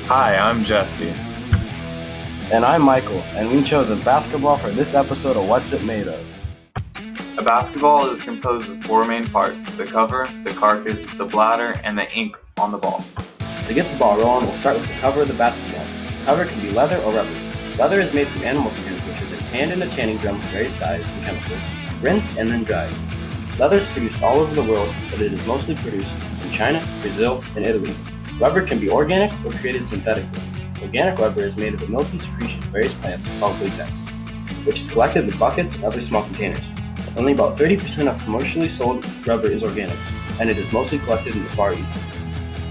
Hi, I'm Jesse. And I'm Michael, and we chose a basketball for this episode of What's It Made Of? A basketball is composed of four main parts: the cover, the carcass, the bladder, and the ink on the ball. To get the ball rolling, we'll start with the cover of the basketball. The cover can be leather or rubber. Leather is made from animal skins, which are then panned in a tanning drum with various dyes and chemicals, rinsed and then dried. Leather is produced all over the world, but it is mostly produced in China, Brazil, and Italy. Rubber can be organic or created synthetically. Organic rubber is made of the milky secretion of various plants called latex, which is collected in buckets and other small containers. Only about 30% of commercially sold rubber is organic, and it is mostly collected in the Far East.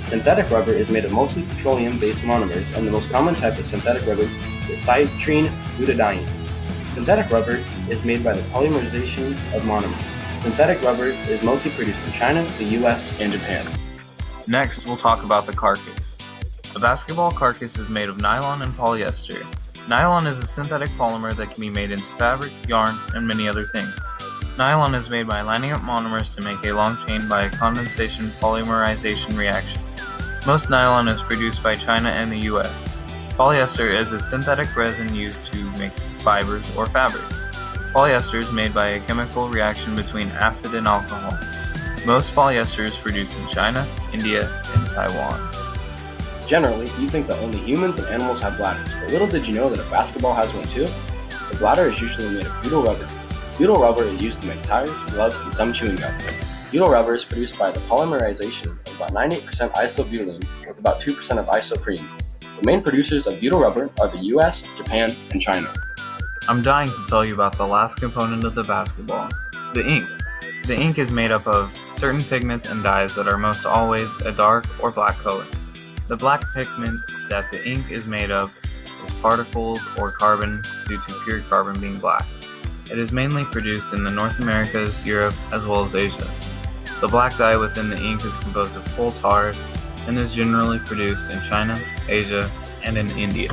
Synthetic rubber is made of mostly petroleum-based monomers, and the most common type of synthetic rubber is citrine butadiene. Synthetic rubber is made by the polymerization of monomers. Synthetic rubber is mostly produced in China, the US, and Japan. Next, we'll talk about the carcass. A basketball carcass is made of nylon and polyester. Nylon is a synthetic polymer that can be made into fabric, yarn, and many other things. Nylon is made by lining up monomers to make a long chain by a condensation polymerization reaction. Most nylon is produced by China and the US. Polyester is a synthetic resin used to make fibers or fabrics. Polyester is made by a chemical reaction between acid and alcohol. Most polyester is produced in China, India, and Taiwan. Generally, you think that only humans and animals have bladders, but little did you know that a basketball has one too? The bladder is usually made of butyl rubber. Butyl rubber is used to make tires, gloves, and some chewing gum. Butyl rubber is produced by the polymerization of about 98% isobutylene with about 2% of isoprene. The main producers of butyl rubber are the US, Japan, and China. I'm dying to tell you about the last component of the basketball, the ink. The ink is made up of certain pigments and dyes that are most always a dark or black color. The black pigment that the ink is made of is particles or carbon due to pure carbon being black. It is mainly produced in the North Americas, Europe, as well as Asia. The black dye within the ink is composed of coal tars and is generally produced in China, Asia, and in India.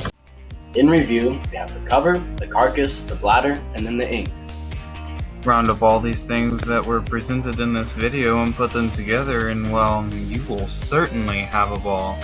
In review, we have the cover, the carcass, the bladder, and then the ink. Round up all these things that were presented in this video and put them together, and well, you will certainly have a ball.